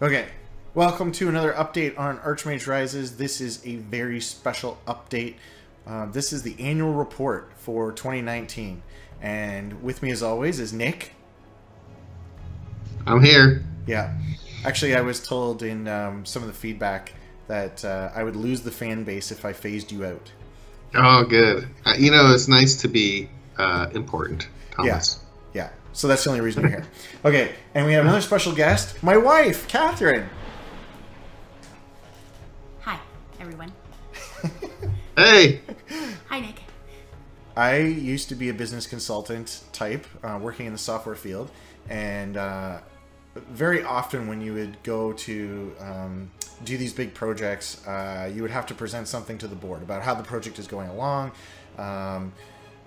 Okay, welcome to another update on Archmage Rises. This is a very special update. This is the annual report for 2019. And with me as always is Nick. I'm here. Yeah. Actually, I was told in some of the feedback that I would lose the fan base if I phased you out. Oh, good. It's nice to be important, Thomas. Yeah. So that's the only reason you're here. Okay, and we have another special guest, my wife, Catherine. Hi, everyone. Hey! Hi, Nick. I used to be a business consultant type, working in the software field, and very often when you would go to do these big projects, you would have to present something to the board about how the project is going along.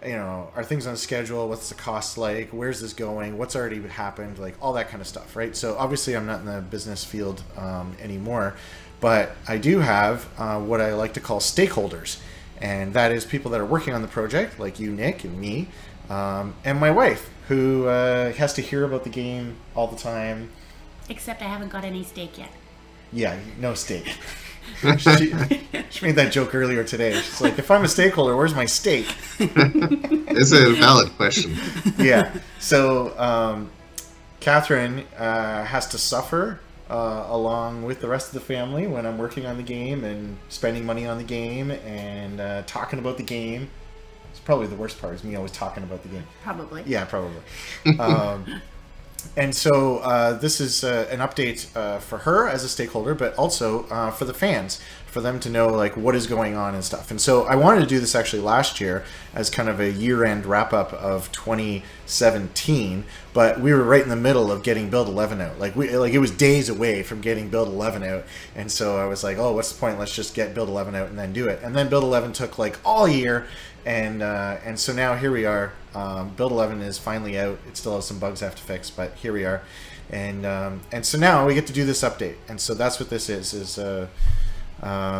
Are things on schedule? What's the cost like? Where's this going? What's already happened? Like all that kind of stuff, right? So obviously I'm not in the business field anymore, but I do have what I like to call stakeholders. And that is people that are working on the project, like you, Nick, and me, and my wife, who has to hear about the game all the time. Except I haven't got any steak yet. Yeah, no steak. She made that joke earlier today. She's like, if I'm a stakeholder, where's my steak? It's a valid question. Yeah. So Catherine has to suffer along with the rest of the family when I'm working on the game and spending money on the game and talking about the game. It's probably the worst part is me always talking about the game. Probably. Yeah, probably. And so this is an update for her as a stakeholder, but also for the fans, for them to know like what is going on and stuff. And so I wanted to do this actually last year as kind of a year-end wrap-up of 2017, but we were right in the middle of getting Build 11 out. Like it was days away from getting Build 11 out, and so I was like, oh, what's the point? Let's just get Build 11 out and then do it. And then Build 11 took like all year. And so now here we are. Build 11 is finally out. It still has some bugs I have to fix, but here we are. And so now we get to do this update. And so that's what this is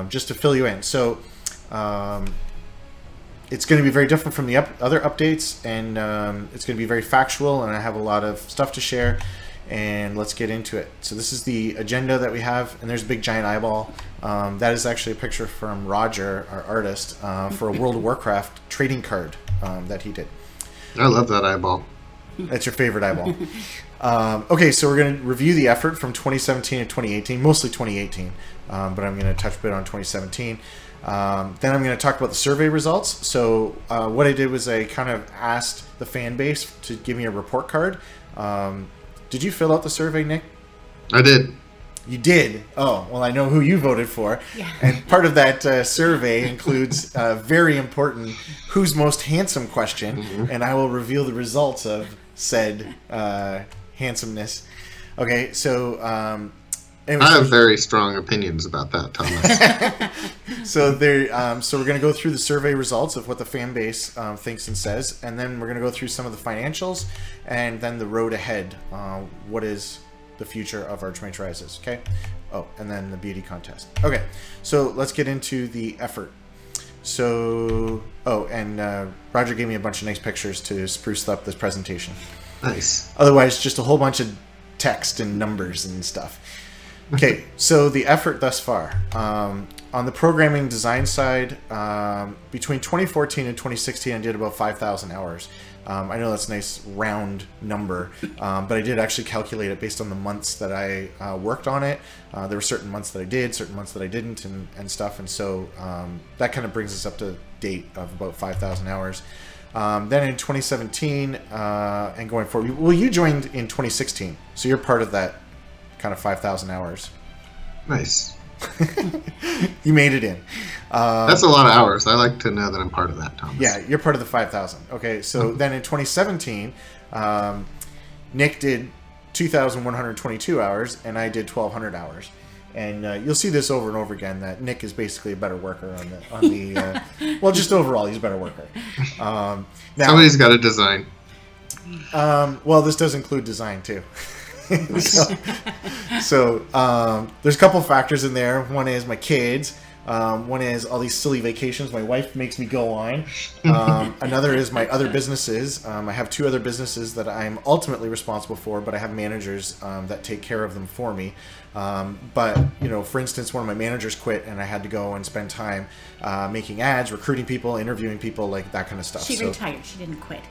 just to fill you in. So it's going to be very different from the other updates, and it's going to be very factual, and I have a lot of stuff to share. And let's get into it. So this is the agenda that we have, and there's a big giant eyeball. That is actually a picture from Roger, our artist, for a World of Warcraft trading card that he did. I love that eyeball. That's your favorite eyeball. Okay, so we're going to review the effort from 2017 and 2018, mostly 2018, but I'm going to touch a bit on 2017. Then I'm going to talk about the survey results. So what I did was I kind of asked the fan base to give me a report card. Did you fill out the survey, Nick? I did. You did? Oh, well, I know who you voted for. Yeah. And part of that survey includes a very important who's most handsome question, and I will reveal the results of said handsomeness. Okay, so... I have very strong opinions about that, Thomas. So we're going to go through the survey results of what the fan base thinks and says, and then we're going to go through some of the financials, and then the road ahead. What is the future of Archmage Rises? Okay. Oh, and then the beauty contest. Okay. So let's get into the effort. So, and Roger gave me a bunch of nice pictures to spruce up this presentation. Nice. Otherwise, just a whole bunch of text and numbers and stuff. Okay, so the effort thus far. On the programming design side, between 2014 and 2016, I did about 5,000 hours. I know that's a nice round number, but I did actually calculate it based on the months that I worked on it. There were certain months that I did, certain months that I didn't, and stuff. And so that kind of brings us up to date of about 5,000 hours. Then in 2017 and going forward, well, you joined in 2016, so you're part of that kind of 5,000 hours. Nice. You made it in. That's a lot of hours. I like to know that I'm part of that, Thomas. Yeah, you're part of the 5,000. Okay, so then in 2017, Nick did 2,122 hours, and I did 1,200 hours. And you'll see this over and over again, that Nick is basically a better worker on the well, just overall, he's a better worker. Now, somebody's got to design. Well, this does include design, too. So there's a couple factors in there. One is my kids. One is all these silly vacations my wife makes me go on. Another is my other businesses. I have 2 other businesses that I'm ultimately responsible for, but I have managers that take care of them for me. But, you know, for instance, one of my managers quit and I had to go and spend time making ads, recruiting people, interviewing people, like that kind of stuff. She retired. She didn't quit.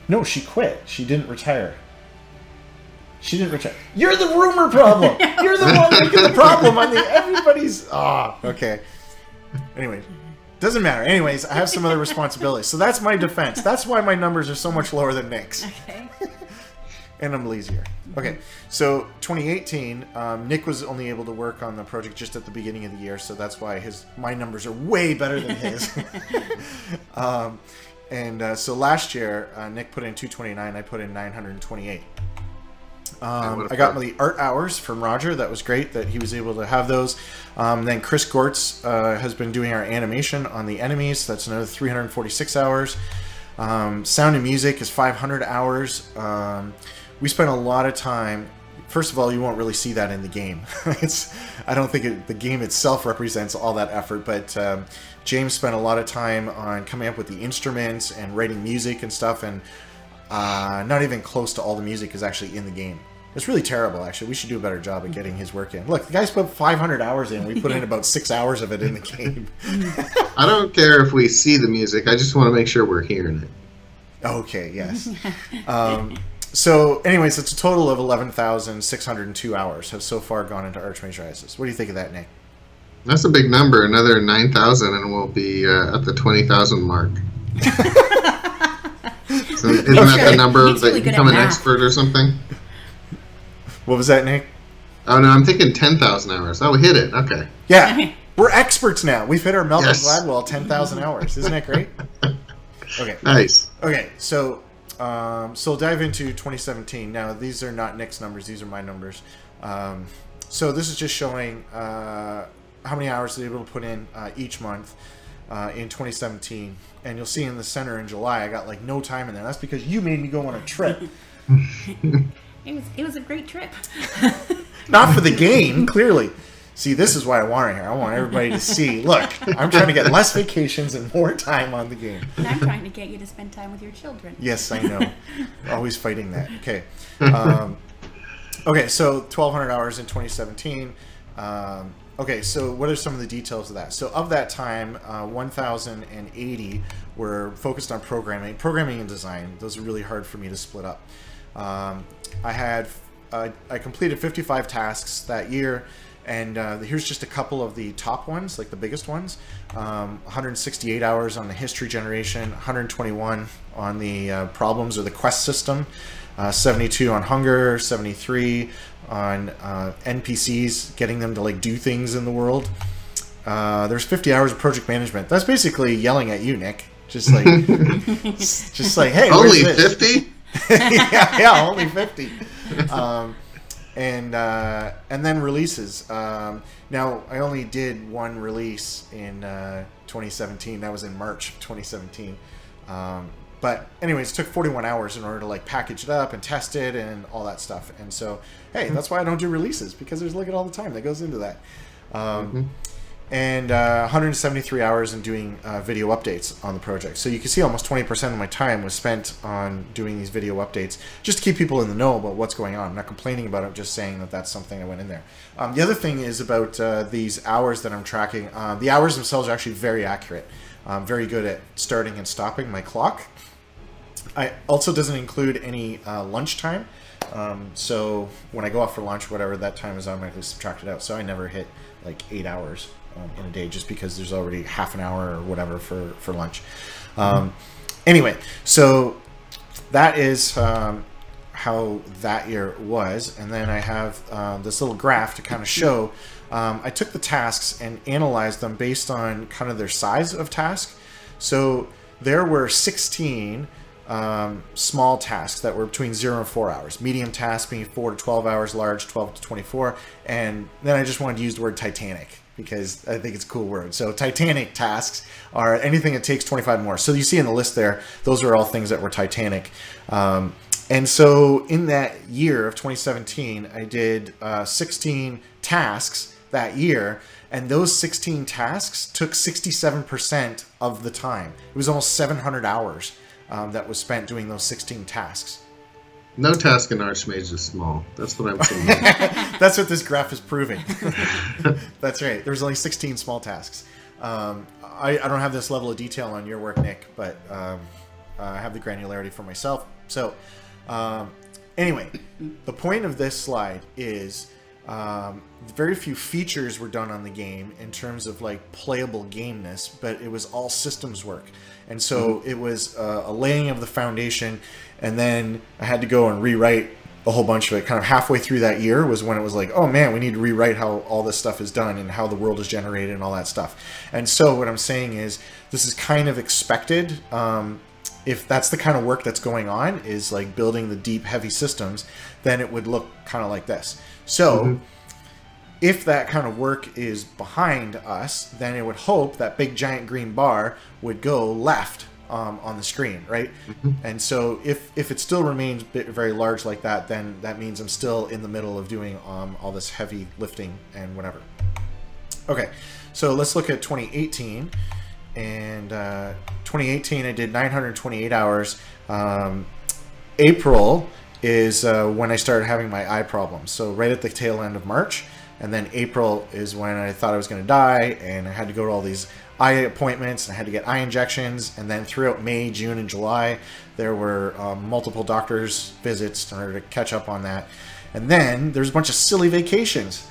No, she quit. She didn't retire. She didn't retire. You're the rumor problem. You're the one making the problem on the everybody's. Okay. Anyway, doesn't matter. Anyways, I have some other responsibilities. So that's my defense. That's why my numbers are so much lower than Nick's. Okay. And I'm lazier. Okay, so 2018, Nick was only able to work on the project just at the beginning of the year, so that's why my numbers are way better than his. So last year, Nick put in 229, I put in 928. I got the art hours from Roger. That was great that he was able to have those. Then Chris Gortz has been doing our animation on the enemies. That's another 346 hours. Sound and music is 500 hours. We spent a lot of time. First of all, you won't really see that in the game. I don't think the game itself represents all that effort, but James spent a lot of time on coming up with the instruments and writing music and stuff, and not even close to all the music is actually in the game. It's really terrible, actually. We should do a better job at getting his work in. Look, the guy's put 500 hours in. We put in about 6 hours of it in the game. I don't care if we see the music. I just want to make sure we're hearing it. Okay, yes. So, anyways, it's a total of 11,602 hours have so far gone into Archmage Rises. What do you think of that, Nick? That's a big number. Another 9,000 and we'll be at the 20,000 mark. So isn't that the number that you become an expert or something? What was that, Nick? Oh, no, I'm thinking 10,000 hours. Oh, we hit it. Okay. Yeah. We're experts now. We've hit our Malcolm Gladwell 10,000 hours. Isn't that great? Okay. Nice. Okay, so we'll dive into 2017. Now, these are not Nick's numbers. These are my numbers. So this is just showing how many hours they're able to put in each month in 2017. And you'll see in the center in July, I got like no time in there. That's because you made me go on a trip. It was a great trip. Not for the game, clearly. See, this is why I want it here. I want everybody to see. Look, I'm trying to get less vacations and more time on the game. And I'm trying to get you to spend time with your children. Yes, I know. Always fighting that. Okay. Okay, so 1,200 hours in 2017. Okay, so what are some of the details of that? So of that time, 1,080 were focused on programming and design. Those are really hard for me to split up. I completed 55 tasks that year, and here's just a couple of the top ones, like the biggest ones. 168 hours on the history generation, 121 on the problems or the quest system, 72 on hunger, 73 on NPCs, getting them to like do things in the world. There's 50 hours of project management. That's basically yelling at you, Nick. Just like, hey, only 50? yeah, only 50. And then releases. Now, I only did one release in 2017. That was in March of 2017. But anyways, it took 41 hours in order to like package it up and test it and all that stuff. And so, hey, that's why I don't do releases, because there's look at all the time that goes into that. And 173 hours in doing video updates on the project. So you can see almost 20% of my time was spent on doing these video updates, just to keep people in the know about what's going on. I'm not complaining about it, just saying that that's something that went in there. The other thing is about these hours that I'm tracking. The hours themselves are actually very accurate. I'm very good at starting and stopping my clock. I also doesn't include any lunchtime. So when I go out for lunch, whatever, that time is automatically subtracted out. So I never hit like 8 hours in a day, just because there's already half an hour or whatever for lunch. Anyway, so that is how that year was. And then I have this little graph to kind of show. I took the tasks and analyzed them based on kind of their size of task. So there were 16 small tasks that were between 0 and 4 hours. Medium tasks being 4 to 12 hours, large 12 to 24. And then I just wanted to use the word Titanic, because I think it's a cool word. So Titanic tasks are anything that takes 25 more. So you see in the list there, those are all things that were Titanic. And so in that year of 2017, I did 16 tasks that year, and those 16 tasks took 67% of the time. It was almost 700 hours that was spent doing those 16 tasks. No task in Archmage is small. That's what I'm saying. That's what this graph is proving. That's right. There's only 16 small tasks. I don't have this level of detail on your work, Nick, but I have the granularity for myself. So anyway, the point of this slide is very few features were done on the game in terms of like playable gameness, but it was all systems work. And so it was a laying of the foundation, and then I had to go and rewrite a whole bunch of it. Kind of halfway through that year was when it was like, oh man, we need to rewrite how all this stuff is done and how the world is generated and all that stuff. And so what I'm saying is this is kind of expected. If that's the kind of work that's going on, is like building the deep, heavy systems, then it would look kind of like this. So if that kind of work is behind us, then it would hope that big giant green bar would go left on the screen, right? And so if it still remains very large like that, then that means I'm still in the middle of doing all this heavy lifting and whatever. Okay, so let's look at 2018. And 2018, I did 928 hours. April is when I started having my eye problems. So right at the tail end of March. And then April is when I thought I was going to die, and I had to go to all these eye appointments, and I had to get eye injections. And then throughout May, June, and July, there were multiple doctor's visits in order to catch up on that. And then there's a bunch of silly vacations.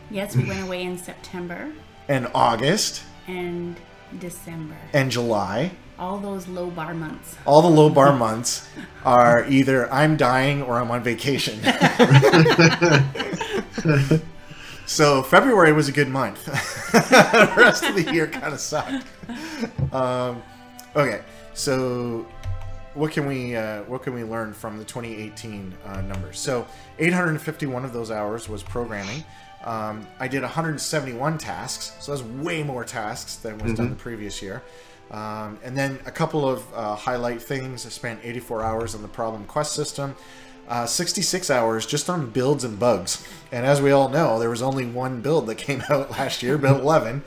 Yes, we went away in September. And August. And December. And July. All those low bar months. All the low bar months are either I'm dying or I'm on vacation. So February was a good month. The rest of the year kind of sucked. Okay, so what can we learn from the 2018 numbers? So 851 of those hours was programming. I did 171 tasks, so that's way more tasks than was done the previous year. And then a couple of highlight things. I spent 84 hours on the problem quest system. 66 hours just on builds and bugs. And as we all know, there was only one build that came out last year, build 11.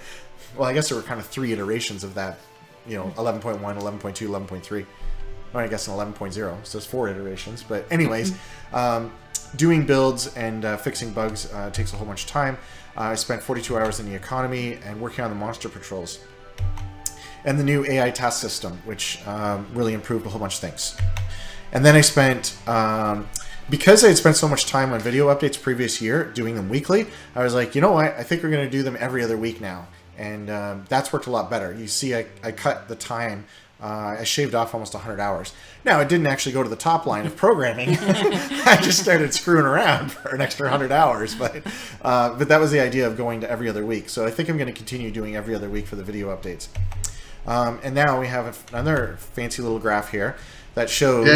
Well, I guess there were kind of 3 iterations of that, 11.1, 11.2, 11.3. Well, I guess an 11.0, so it's 4 iterations. But anyways, doing builds and fixing bugs takes a whole bunch of time. I spent 42 hours in the economy and working on the monster patrols. And the new AI task system, which really improved a whole bunch of things. And then I spent, because I had spent so much time on video updates previous year, doing them weekly, I was like, you know what, I think we're going to do them every other week now. And that's worked a lot better. You see, I cut the time. I shaved off almost 100 hours. Now, it didn't actually go to the top line of programming. I just started screwing around for an extra 100 hours. But that was the idea of going to every other week. So I think I'm going to continue doing every other week for the video updates. And now we have another fancy little graph here that shows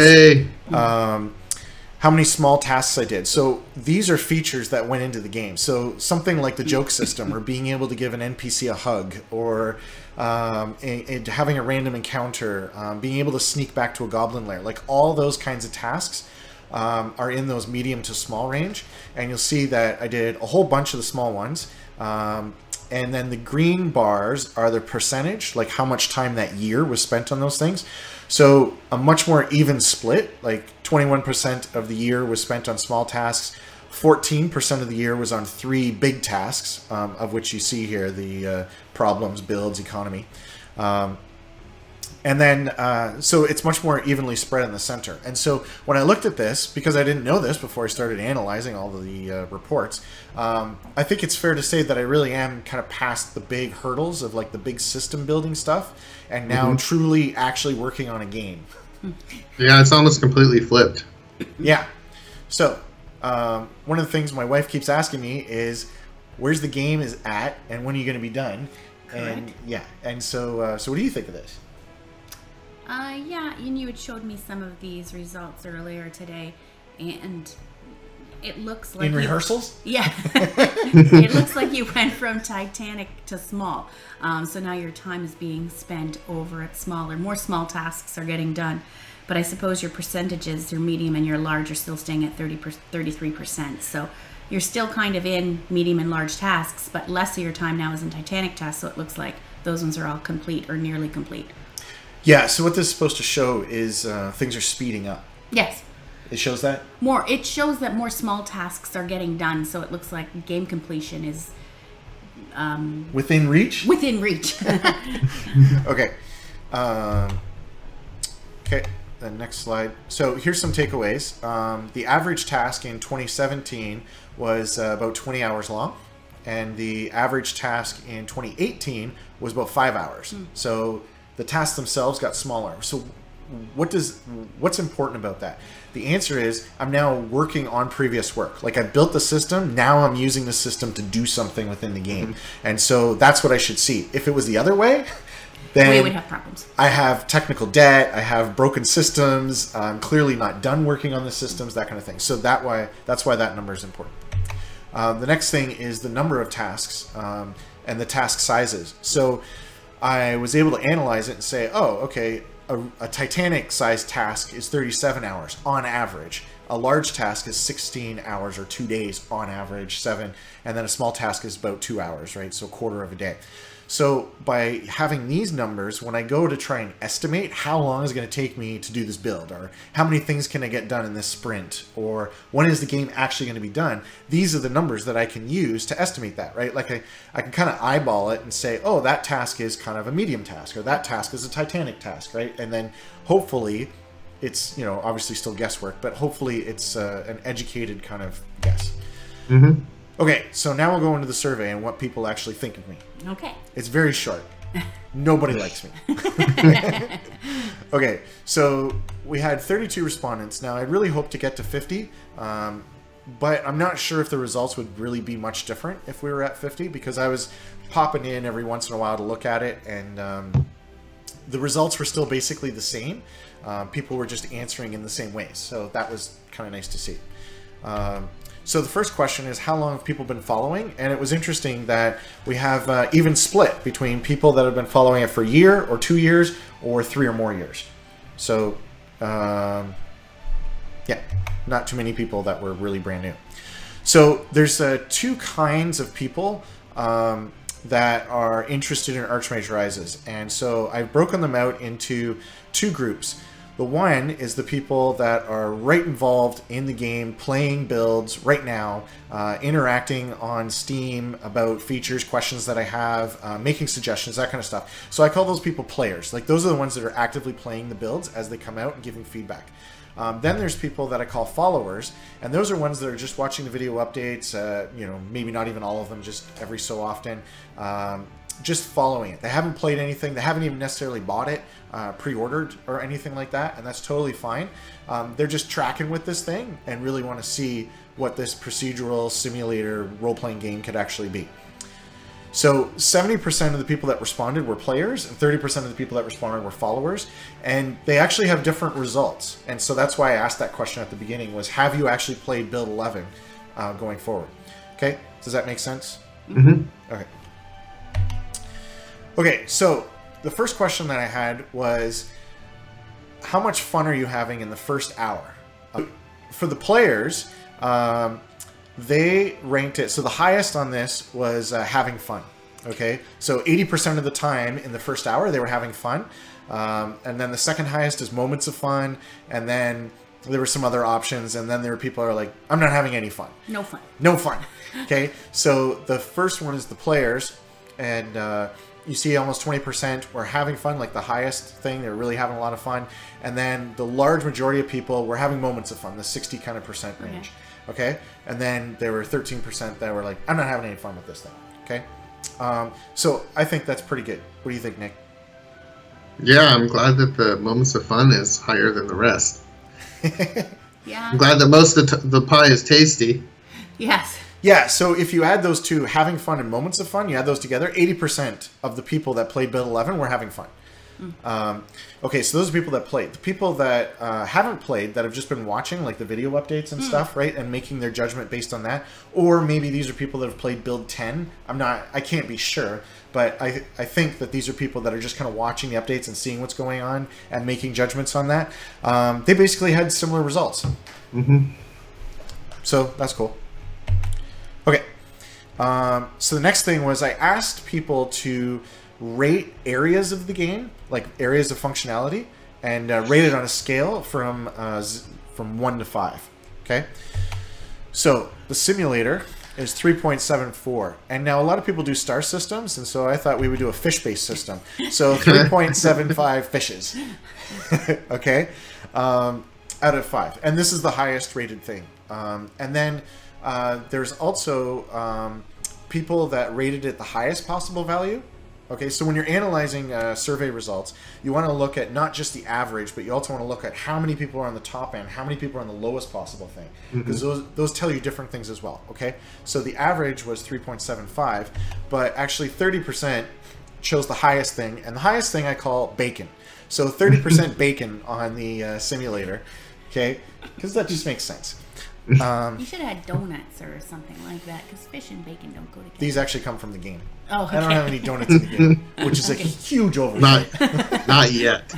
how many small tasks I did. So these are features that went into the game. So something like the joke system, or being able to give an NPC a hug, or having a random encounter, being able to sneak back to a goblin lair. Like all those kinds of tasks are in those medium to small range. And you'll see that I did a whole bunch of the small ones. And then the green bars are the percentage, like how much time that year was spent on those things. So a much more even split, like 21% of the year was spent on small tasks, 14% of the year was on 3 big tasks, of which you see here, the problems, builds, economy. And then, so it's much more evenly spread in the center. And so when I looked at this, because I didn't know this before I started analyzing all of the reports, I think it's fair to say that I really am kind of past the big hurdles of like the big system building stuff, and now truly actually working on a game. Yeah, it's almost completely flipped. Yeah. So one of the things my wife keeps asking me is, where's the game is at, and when are you going to be done? Correct. And yeah, and so so what do you think of this? Yeah, and you had showed me some of these results earlier today, and it looks like in rehearsals? Yeah, it looks like you went from Titanic to small. So now your time is being spent over at smaller, more small tasks are getting done. But I suppose your percentages, your medium and your large, are still staying at 33%. So you're still kind of in medium and large tasks, but less of your time now is in Titanic tasks, so it looks like those ones are all complete or nearly complete. Yeah, so what this is supposed to show is things are speeding up. Yes. It shows that? It shows that more small tasks are getting done, so it looks like game completion is within reach? Within reach. Okay. Okay, the next slide. So here's some takeaways. The average task in 2017 was about 20 hours long, and the average task in 2018 was about 5 hours. So the tasks themselves got smaller. So what's important about that? The answer is I'm now working on previous work. Like I built the system, now I'm using the system to do something within the game. And so that's what I should see. If it was the other way, then we would have problems. I have technical debt, I have broken systems, I'm clearly not done working on the systems, that kind of thing. So that's why that number is important. The next thing is the number of tasks and the task sizes. So I was able to analyze it and say, oh, okay, a Titanic-sized task is 37 hours on average. A large task is 16 hours or 2 days on average, 7. And then a small task is about 2 hours, right? So a quarter of a day. So by having these numbers, when I go to try and estimate how long is it going to take me to do this build, or how many things can I get done in this sprint, or when is the game actually going to be done, these are the numbers that I can use to estimate that, right? Like I can kind of eyeball it and say, oh, that task is kind of a medium task, or that task is a Titanic task, right? And then hopefully it's, obviously still guesswork, but hopefully it's an educated kind of guess. Mm-hmm. Okay, so now we'll go into the survey and what people actually think of me. Okay. It's very short. Nobody likes me. Okay, so we had 32 respondents. Now, I really hope to get to 50, but I'm not sure if the results would really be much different if we were at 50, because I was popping in every once in a while to look at it, and the results were still basically the same. People were just answering in the same ways, so that was kind of nice to see. So the first question is, how long have people been following? And it was interesting that we have even split between people that have been following it for a year or 2 years or 3 or more years. So, yeah, not too many people that were really brand new. So there's two kinds of people that are interested in Archmage Rises. And so I've broken them out into two groups. The one is the people that are right involved in the game, playing builds right now, interacting on Steam about features, questions that I have, making suggestions, that kind of stuff. So I call those people players. Like, those are the ones that are actively playing the builds as they come out and giving feedback. Then there's people that I call followers, and those are ones that are just watching the video updates, maybe not even all of them, just every so often, just following it. They haven't played anything, they haven't even necessarily bought it, pre-ordered or anything like that, and that's totally fine. They're just tracking with this thing and really want to see what this procedural simulator role-playing game could actually be. So 70% of the people that responded were players, and 30% of the people that responded were followers, and they actually have different results. And so that's why I asked that question at the beginning, was have you actually played Build 11 going forward? Okay, does that make sense? Mm-hmm. Okay. Okay, so the first question that I had was, how much fun are you having in the first hour? For the players, they ranked it, so the highest on this was having fun. Okay, so 80% of the time in the first hour they were having fun, and then the second highest is moments of fun, and then there were some other options, and then there were people who are like, I'm not having any fun. No fun. No fun. Okay, so the first one is the players, and you see almost 20% were having fun, like the highest thing. They were really having a lot of fun. And then the large majority of people were having moments of fun, the 60 kind of percent range. Okay? And then there were 13% that were like, I'm not having any fun with this thing. Okay? So I think that's pretty good. What do you think, Nick? Yeah, I'm glad that the moments of fun is higher than the rest. Yeah. I'm glad that most of the pie is tasty. Yes. Yeah, so if you add those two, having fun and moments of fun, you add those together, 80% of the people that played Build 11 were having fun. Okay, so those are people that played. The people that haven't played, that have just been watching, like the video updates and stuff, right, and making their judgment based on that, or maybe these are people that have played Build 10. I can't be sure, but I think that these are people that are just kind of watching the updates and seeing what's going on and making judgments on that. They basically had similar results. Mm-hmm. So that's cool. So the next thing was I asked people to rate areas of the game, like areas of functionality, and rate it on a scale from 1 to 5. Okay? So the simulator is 3.74. And now a lot of people do star systems, and so I thought we would do a fish-based system. So 3.75 fishes. Okay? Out of 5. And this is the highest rated thing. And then there's also people that rated it the highest possible value. Okay, so when you're analyzing survey results, you want to look at not just the average, but you also want to look at how many people are on the top end, how many people are on the lowest possible thing, because those tell you different things as well. Okay, so the average was 3.75, but actually 30% chose the highest thing, and the highest thing I call bacon. So 30% bacon on the simulator, okay, because that just makes sense. You should have had donuts or something like that, because fish and bacon don't go together. These actually come from the game. Oh, okay. I don't have any donuts in the game, which is a huge overnight. Not yet.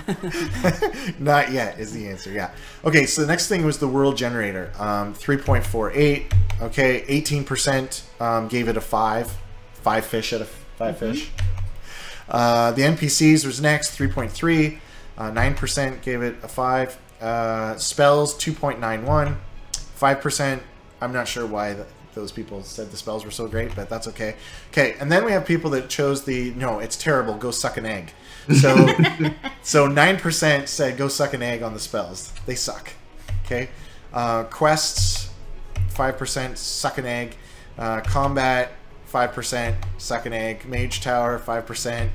Not yet is the answer, yeah. Okay, so the next thing was the world generator. 3.48. Okay, 18% gave it a 5. 5 fish out of 5 fish. The NPCs was next, 3.3. 9% gave it a 5. Spells, 2.91. 5%, I'm not sure why those people said the spells were so great, but that's okay. Okay, and then we have people that chose no, it's terrible, go suck an egg. So, so 9% said go suck an egg on the spells. They suck. Okay, quests, 5% suck an egg. Combat, 5% suck an egg. Mage Tower, 5%.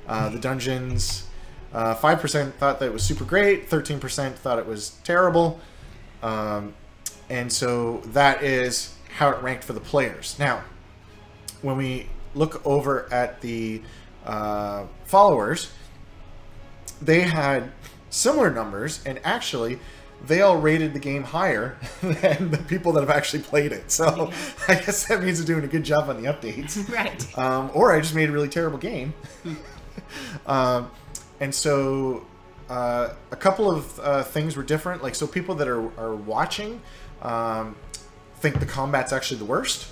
The dungeons, 5% thought that it was super great. 13% thought it was terrible. And so that is how it ranked for the players. Now, when we look over at the followers, they had similar numbers, and actually, they all rated the game higher than the people that have actually played it. So I guess that means they're doing a good job on the updates. Right. Or I just made a really terrible game. And so a couple of things were different. Like, so people that are watching think the combat's actually the worst,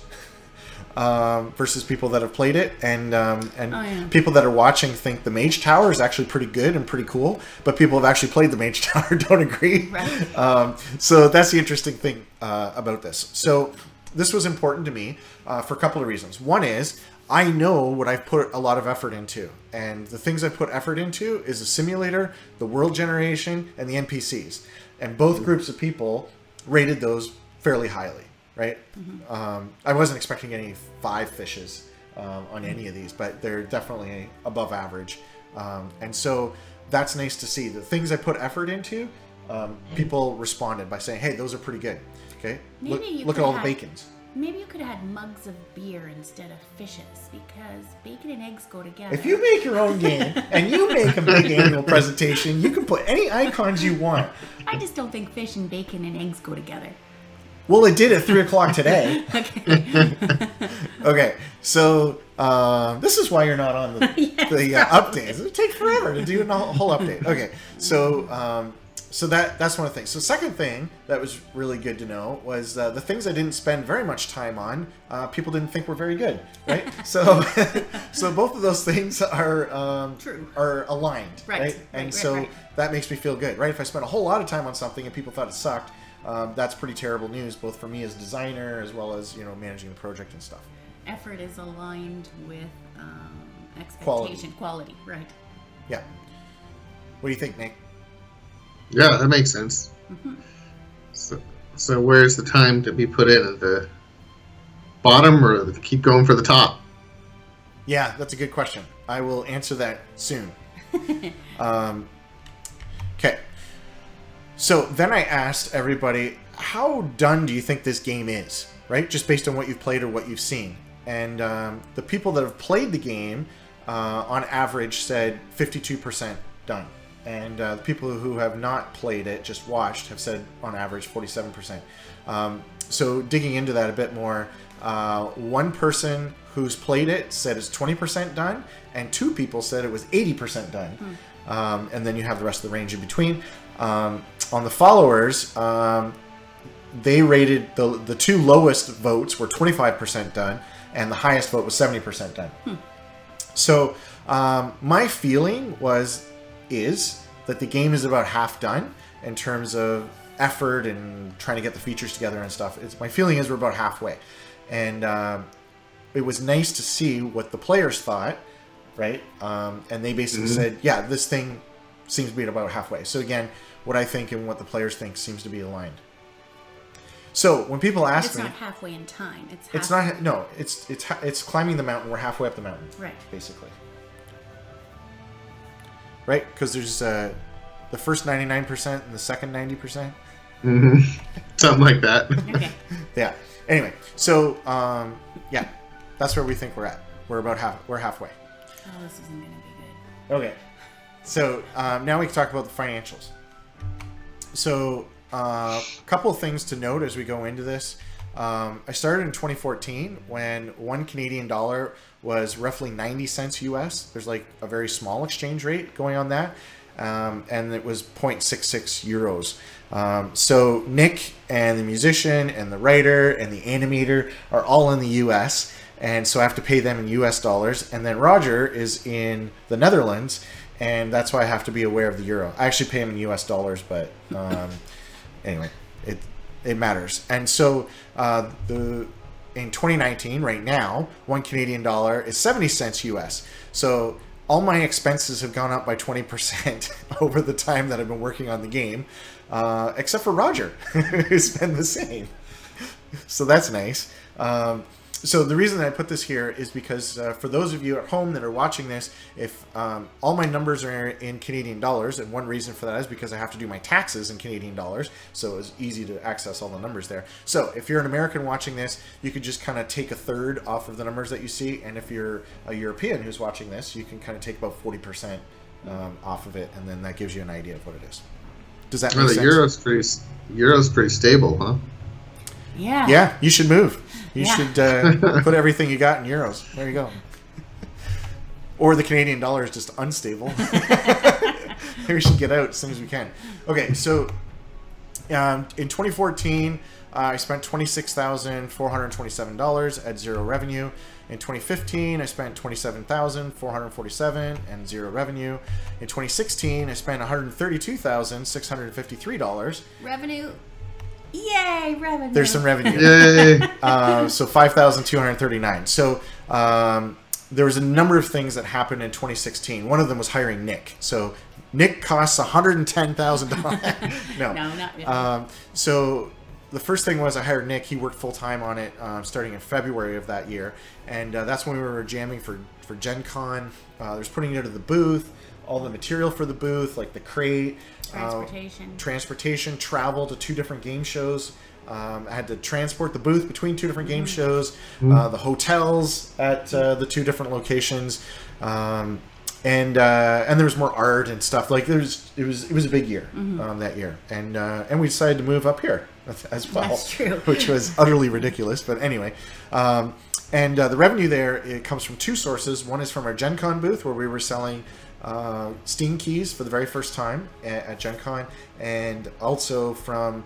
versus people that have played it, and people that are watching think the Mage Tower is actually pretty good and pretty cool, but people who have actually played the Mage Tower don't agree. Right. So that's the interesting thing about this. So this was important to me for a couple of reasons. One is I know what I've put a lot of effort into, and the things I've put effort into is the simulator, the world generation, and the NPCs, and both groups of people rated those fairly highly, right? I wasn't expecting any 5 fishes on any of these, but they're definitely above average, and so that's nice to see. The things I put effort into, people responded by saying, hey, those are pretty good. Okay, look at all the bacons. Maybe you could have had mugs of beer instead of fishes, because bacon and eggs go together. If you make your own game and you make a big annual presentation, you can put any icons you want. I just don't think fish and bacon and eggs go together. Well, it did at 3 o'clock today. Okay. Okay, so this is why you're not on the updates. It takes forever to do a whole update. Okay, so so that's one of the things. So second thing that was really good to know was the things I didn't spend very much time on, people didn't think were very good, right? So so both of those things are true, are aligned, right? And so that makes me feel good, right? If I spent a whole lot of time on something and people thought it sucked, that's pretty terrible news, both for me as a designer as well as managing the project and stuff. Effort is aligned with expectation, quality, right? Yeah. What do you think, Nick? Yeah, that makes sense. So where's the time to be put in? At the bottom, or keep going for the top? Yeah, that's a good question. I will answer that soon. Okay. So then I asked everybody, how done do you think this game is? Right? Just based on what you've played or what you've seen. And the people that have played the game, on average, said 52% done. And the people who have not played it, just watched, have said on average 47%. So digging into that a bit more, one person who's played it said it's 20% done, and 2 people said it was 80% done. And then you have the rest of the range in between. On the followers, they rated the 2 lowest votes were 25% done, and the highest vote was 70% done. So my feeling is that the game is about half done in terms of effort and trying to get the features together and stuff. My feeling is we're about halfway, and it was nice to see what the players thought, right? And they basically said, yeah, this thing seems to be about halfway. So again, what I think and what the players think seems to be aligned. So when people ask me, it's not halfway in time. It's not. No, it's climbing the mountain. We're halfway up the mountain, right? Basically, right? Because there's the first 99% and the second 90%. Something like that. Okay. Yeah. Anyway, so yeah, that's where we think we're at. We're halfway. Oh, this isn't gonna be good. Okay. So now we can talk about the financials. So a couple of things to note as we go into this. I started in 2014 when $1 Canadian was roughly 90 cents US. There's like a very small exchange rate going on that. And it was 0.66 euros. So Nick and the musician and the writer and the animator are all in the US. And so I have to pay them in US dollars. And then Roger is in the Netherlands. And that's why I have to be aware of the euro. I actually pay him in US dollars, but anyway, it matters. And so in 2019, right now, $1 Canadian is 70 cents US. So all my expenses have gone up by 20% over the time that I've been working on the game, except for Roger, who's been the same. So that's nice. So the reason that I put this here is because for those of you at home that are watching this, if all my numbers are in Canadian dollars, and one reason for that is because I have to do my taxes in Canadian dollars, so it's easy to access all the numbers there. So if you're an American watching this, you could just kind of take a third off of the numbers that you see, and if you're a European who's watching this, you can kind of take about 40% off of it, and then that gives you an idea of what it is. Does that make sense? The euro's pretty stable, huh? Yeah. Yeah, you should move. You should put everything you got in euros. There you go. Or the Canadian dollar is just unstable. We should get out as soon as we can. Okay, so in 2014, I spent $26,427 at zero revenue. In 2015, I spent $27,447 and zero revenue. In 2016, I spent $132,653. Revenue. Yay, revenue. There's some revenue. Yay. So $5,239. So there was a number of things that happened in 2016. One of them was hiring Nick. So Nick costs $110,000. No, not really. So the first thing was I hired Nick. He worked full time on it starting in February of that year. And that's when we were jamming for Gen Con. There's putting it to the booth, all the material for the booth, like the crate. Transportation, travel to 2 different game shows. I had to transport the booth between 2 different game shows, the hotels at the 2 different locations, and there was more art and stuff. Like it was a big year that year, and we decided to move up here as well. That's true. Which was utterly ridiculous, but anyway. And the revenue there, it comes from 2 sources. One is from our Gen Con booth where we were selling Steam keys for the very first time at Gen Con, and also from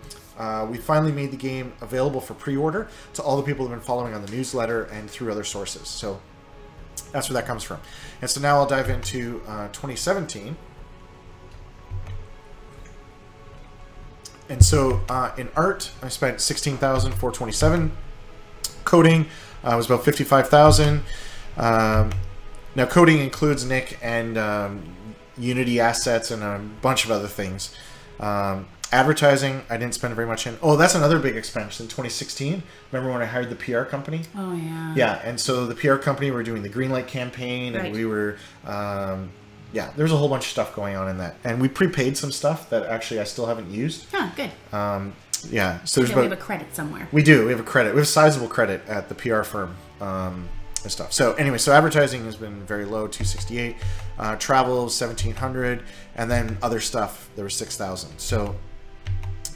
we finally made the game available for pre-order to all the people who have been following on the newsletter and through other sources. So that's where that comes from. And so now I'll dive into 2017. And so in art, I spent $16,427. Coding was about $55,000. Now, coding includes Nick and Unity assets and a bunch of other things. Advertising, I didn't spend very much in. Oh, that's another big expense in 2016. Remember when I hired the PR company? Oh, yeah. Yeah, and so the PR company, we were doing the Greenlight campaign, and we were, there's a whole bunch of stuff going on in that. And we prepaid some stuff that actually I still haven't used. Oh, good. Yeah, so there's we have a credit somewhere. We do. We have a credit. We have a sizable credit at the PR firm. And stuff. So anyway, so advertising has been very low, $268. Travel, $1,700, and then other stuff there was $6,000. So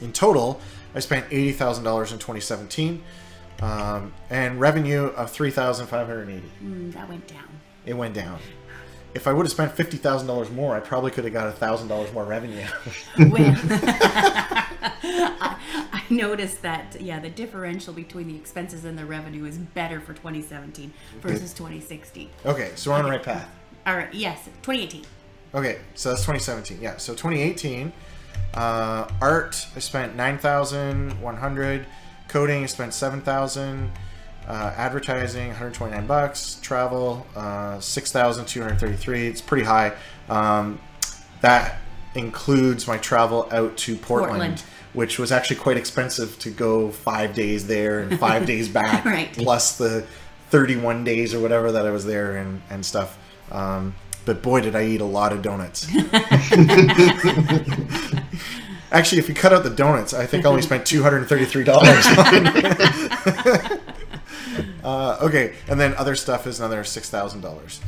in total, I spent $80,000 in 2017, and revenue of $3,580. That went down. It went down. If I would have spent $50,000 more, I probably could have got $1,000 more revenue. I noticed that, the differential between the expenses and the revenue is better for 2017 versus 2016. Okay, so we're on the right path. All right, yes, 2018. Okay, so that's 2017. Yeah, so 2018, art, I spent $9,100. Coding, I spent $7,000. Advertising, $129. Travel, $6,233. It's pretty high. That includes my travel out to Portland, which was actually quite expensive to go 5 days there and 5 days back, right. Plus the 31 days or whatever that I was there and stuff. But boy, did I eat a lot of donuts. Actually, if you cut out the donuts, I think I only spent $233. Okay, and then other stuff is another $6,000.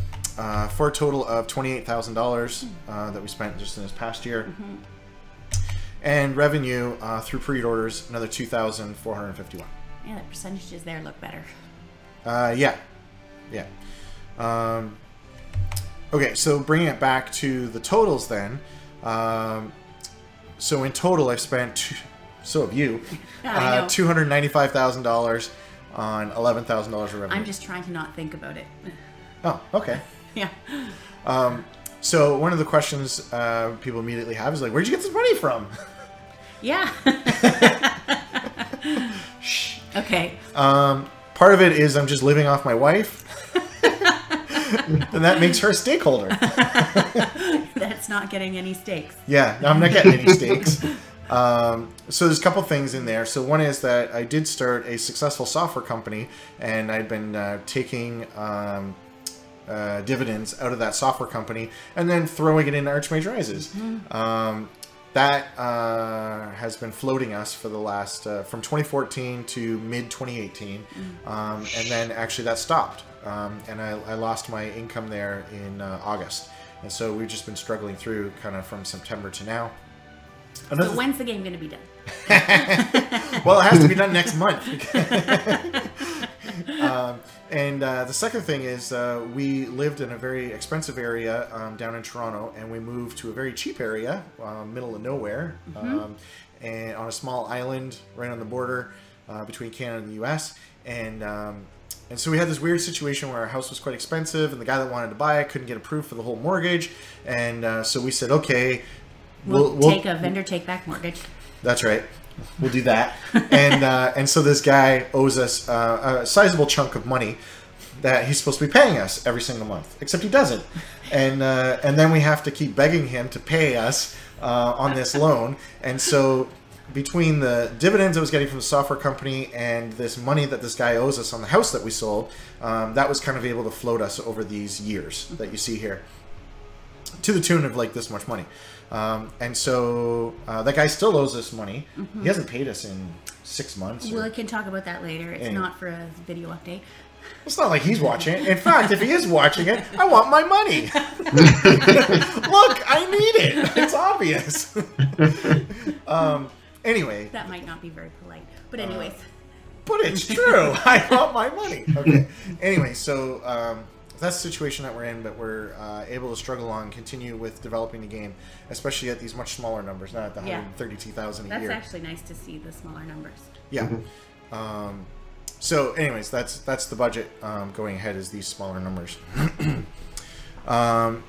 For a total of $28,000 that we spent just in this past year. Mm-hmm. And revenue through pre-orders, another $2,451. Yeah, the percentages there look better. Yeah. Okay, so bringing it back to the totals then. So in total, I've spent, so have you, $295,000 on $11,000 of revenue. I'm just trying to not think about it. Oh, okay. Yeah. So one of the questions people immediately have is like, where'd you get this money from? Yeah. Okay. Part of it is I'm just living off my wife. And that makes her a stakeholder. That's not getting any steaks. Yeah, no, I'm not getting any steaks. So there's a couple things in there. So one is that I did start a successful software company, and I've been taking dividends out of that software company and then throwing it into Archmage Rises. Mm-hmm. That has been floating us for the last, from 2014 to mid-2018. Mm-hmm. And then actually that stopped. And I lost my income there in August. And so we've just been struggling through kind of from September to now. So when's the game going to be done? Well, it has to be done next month. And the second thing is we lived in a very expensive area down in Toronto, and we moved to a very cheap area, middle of nowhere, mm-hmm. And on a small island right on the border between Canada and the U.S. And so we had this weird situation where our house was quite expensive, and the guy that wanted to buy it couldn't get approved for the whole mortgage. And so we said, okay, we'll take a vendor take-back mortgage. That's right. We'll do that. And so this guy owes us a sizable chunk of money that he's supposed to be paying us every single month, except he doesn't. And then we have to keep begging him to pay us on this loan. And so between the dividends I was getting from the software company and this money that this guy owes us on the house that we sold, that was kind of able to float us over these years that you see here, to the tune of like this much money. And so that guy still owes us money. Mm-hmm. He hasn't paid us in 6 months. Well, I can talk about that later. It's anyway. Not for a video update. It's not like he's watching it. In fact, if he is watching it, I want my money. Look, I need it. It's obvious. Anyway. That might not be very polite. But anyways. But it's true. I want my money. Okay. Anyway, so that's the situation that we're in, but we're able to struggle on, continue with developing the game, especially at these much smaller numbers, not at the 132,000 a year. That's actually nice to see, the smaller numbers. Yeah. Mm-hmm. So anyways, that's the budget going ahead, is these smaller numbers.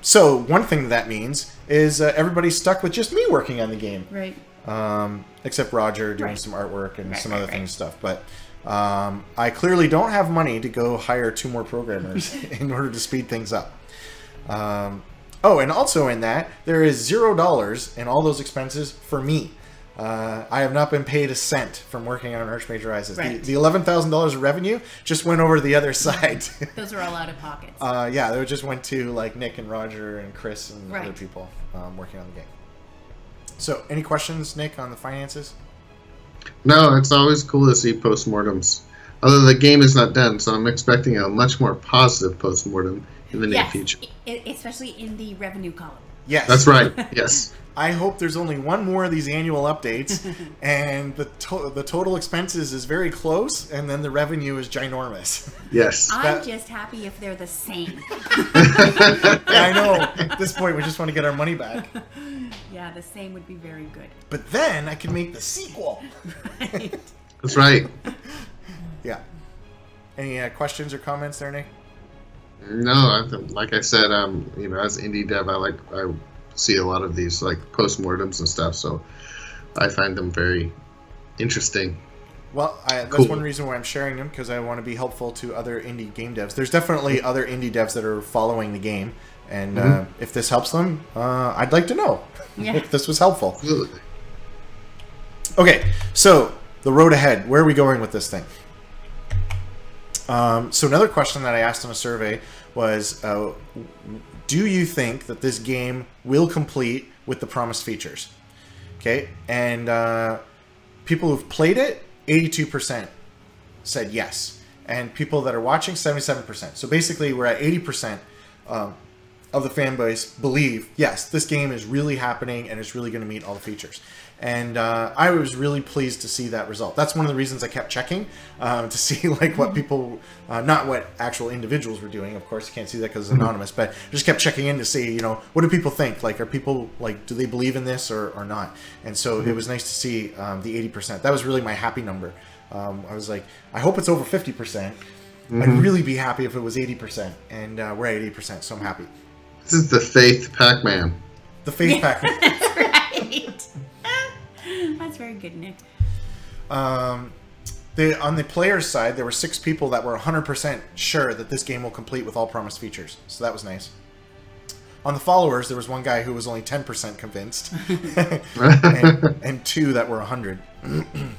So one thing that means is everybody's stuck with just me working on the game. Right. Except Roger doing some artwork and some other things stuff. But I clearly don't have money to go hire 2 more programmers in order to speed things up. Oh, and also in that, there is $0 in all those expenses for me. I have not been paid a cent from working on Archmage Rises. Right. The $11,000 of revenue just went over to the other side. Those are all out of pockets. Yeah, they just went to like Nick and Roger and Chris and other people working on the game. So, any questions, Nick, on the finances? No, it's always cool to see postmortems. Although the game is not done, so I'm expecting a much more positive postmortem in the near future. Especially in the revenue column. Yes. That's right, yes. I hope there's only one more of these annual updates, and the total expenses is very close, and then the revenue is ginormous. Yes. I'm just happy if they're the same. I know. At this point, we just want to get our money back. Yeah, the same would be very good. But then I can make the sequel. Right. That's right. Yeah. Any questions or comments there, Nick? No, like I said, you know, as indie dev, I see a lot of these like postmortems and stuff, so I find them very interesting. Well, that's Cool. one reason why I'm sharing them, because I want to be helpful to other indie game devs. There's definitely other indie devs that are following the game, and if this helps them, I'd like to know if this was helpful. Absolutely. Okay, so the road ahead. Where are we going with this thing? So another question that I asked in a survey was, do you think that this game will complete with the promised features? Okay, and people who've played it, 82% said yes. And people that are watching, 77%. So basically we're at 80% of the fan base believe, yes, this game is really happening and it's really going to meet all the features. And I was really pleased to see that result. That's one of the reasons I kept checking to see like what people, not what actual individuals were doing. Of course, you can't see that because it's anonymous, but I just kept checking in to see, you know, what do people think? Like, are people like, do they believe in this or not? And so it was nice to see the 80%. That was really my happy number. I was like, I hope it's over 50%. I'd really be happy if it was 80%, and we're at 80%, so I'm happy. This is the Faith Pac-Man. The Faith Pack. That's right. That's very good, Nick. On the players' side, there were 6 people that were 100% sure that this game will complete with all promised features, so that was nice. On the followers, there was one guy who was only 10% convinced, and 2 that were 100.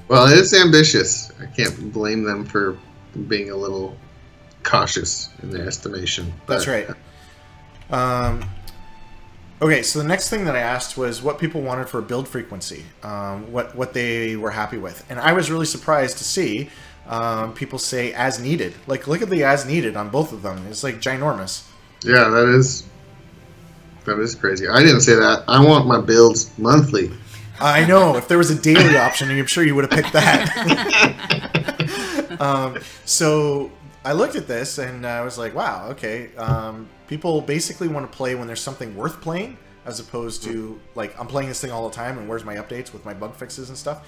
Well, it's ambitious. I can't blame them for being a little cautious in their estimation. That's right. Okay, so the next thing that I asked was what people wanted for build frequency, what they were happy with. And I was really surprised to see people say as needed. Like, look at the as needed on both of them. It's like ginormous. Yeah, that is crazy. I didn't say that. I want my builds monthly. I know. If there was a daily option, I'm sure you would have picked that. So I looked at this and I was like, wow, okay. People basically want to play when there's something worth playing, as opposed to like, I'm playing this thing all the time and where's my updates with my bug fixes and stuff.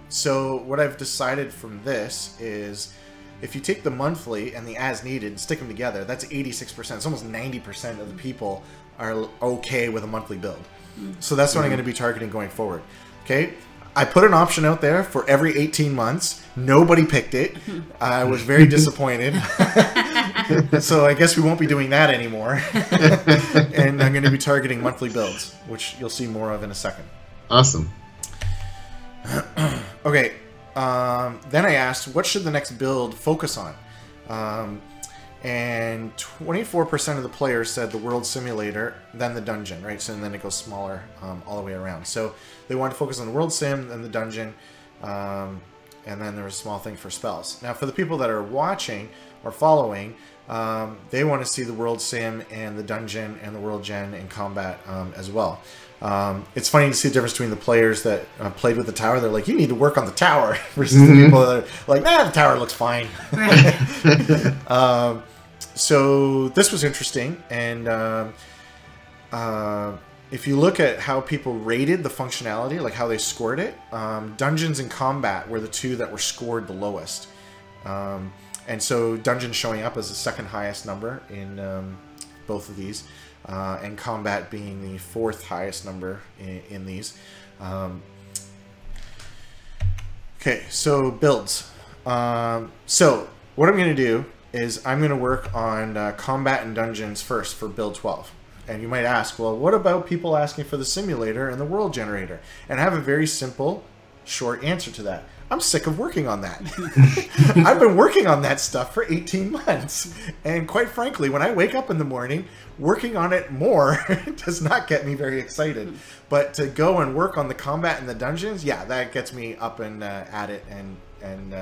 So what I've decided from this is, if you take the monthly and the as needed and stick them together, that's 86%. It's almost 90% of the people are okay with a monthly build. So that's what I'm going to be targeting going forward. Okay, I put an option out there for every 18 months. Nobody picked it. I was very disappointed. So I guess we won't be doing that anymore. And I'm going to be targeting monthly builds, which you'll see more of in a second. Awesome. Okay, then I asked, what should the next build focus on? And 24% of the players said the world simulator, then the dungeon, right? So and then it goes smaller all the way around. So they wanted to focus on the world sim, then the dungeon, and then there was a small thing for spells. Now, for the people that are watching or following, they want to see the world sim and the dungeon and the world gen and combat as well. It's funny to see the difference between the players that played with the tower. They're like, you need to work on the tower, versus the people that are like, nah, the tower looks fine. Right. So this was interesting, and if you look at how people rated the functionality, like how they scored it, dungeons and combat were the 2 that were scored the lowest. And so dungeons showing up as the second highest number in both of these, and combat being the 4th highest number in these. Okay, so builds. So what I'm going to do is I'm going to work on combat and dungeons first for build 12. And you might ask, well, what about people asking for the simulator and the world generator? And I have a very simple, short answer to that. I'm sick of working on that. I've been working on that stuff for 18 months. And quite frankly, when I wake up in the morning, working on it more does not get me very excited. But to go and work on the combat and the dungeons, yeah, that gets me up and at it and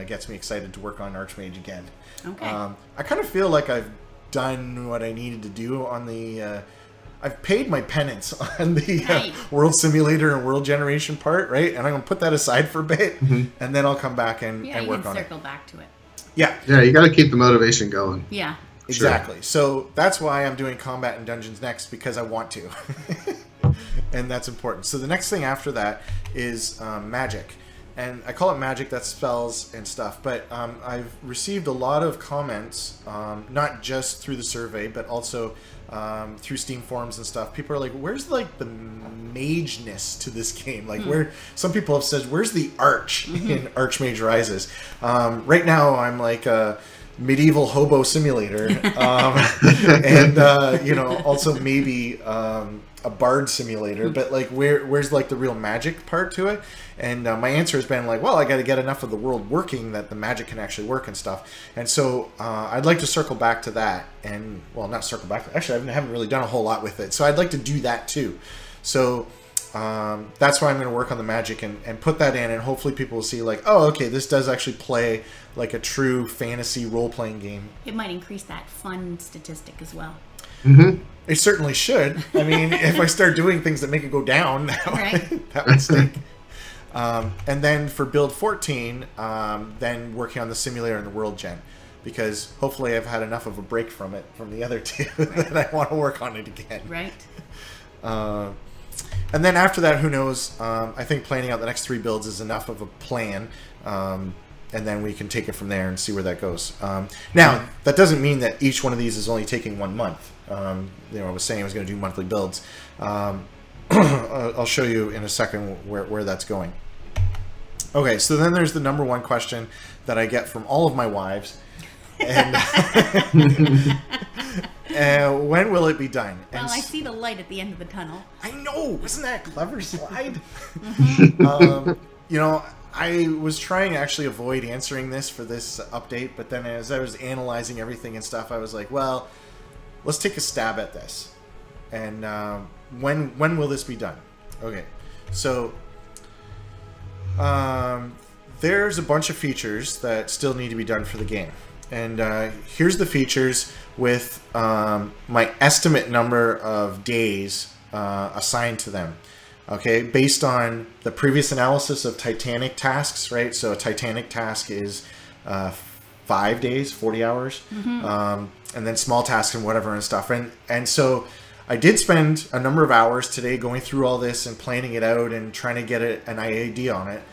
gets me excited to work on Archmage again. Okay. I kind of feel like I've done what I needed to do on the I've paid my penance on the Right. world simulator and world generation part, right? And I'm gonna put that aside for a bit, and then I'll come back and Yeah, you work can on it. circle back to it. Yeah, Yeah, you got to keep the motivation going. Yeah. exactly. So that's why I'm doing combat and dungeons next, because I want to, and that's important. So the next thing after that is magic. And I call it magic, that's spells and stuff, but I've received a lot of comments, not just through the survey, but also through Steam forums and stuff. People are like, where's like the mageness to this game? Like where some people have said, where's the arch in Archmage Rises? Right now I'm like a medieval hobo simulator, and also maybe a bard simulator, but like where's like the real magic part to it? And my answer has been like, well, I got to get enough of the world working that the magic can actually work and stuff. And so I'd like to circle back to that, and well, not circle back. Actually, I haven't really done a whole lot with it, so I'd like to do that too. So that's why I'm going to work on the magic and put that in, and hopefully people will see like, oh, okay, this does actually play like a true fantasy role-playing game. It might increase that fun statistic as well. It certainly should. I mean, if I start doing things that make it go down, that would stink. And then for build 14, then working on the simulator and the world gen, because hopefully I've had enough of a break from the other two, that I want to work on it again. Right. And then after that, who knows? I think planning out the next 3 builds is enough of a plan, and then we can take it from there and see where that goes. Now, that doesn't mean that each one of these is only taking 1 month. I was saying I was going to do monthly builds. I'll show you in a second where that's going. Okay, so then there's the number one question that I get from all of my wives. And when will it be done? Well, I see the light at the end of the tunnel. I know! Isn't that a clever slide? I was trying to actually avoid answering this for this update, but then as I was analyzing everything and stuff, I was like, well, let's take a stab at this. And when will this be done? Okay, so there's a bunch of features that still need to be done for the game. And here's the features with my estimate number of days assigned to them. Okay, based on the previous analysis of Titanic tasks, right? So a Titanic task is 5 days, 40 hours, and then small tasks and whatever and stuff. And so I did spend a number of hours today going through all this and planning it out and trying to get an idea on it.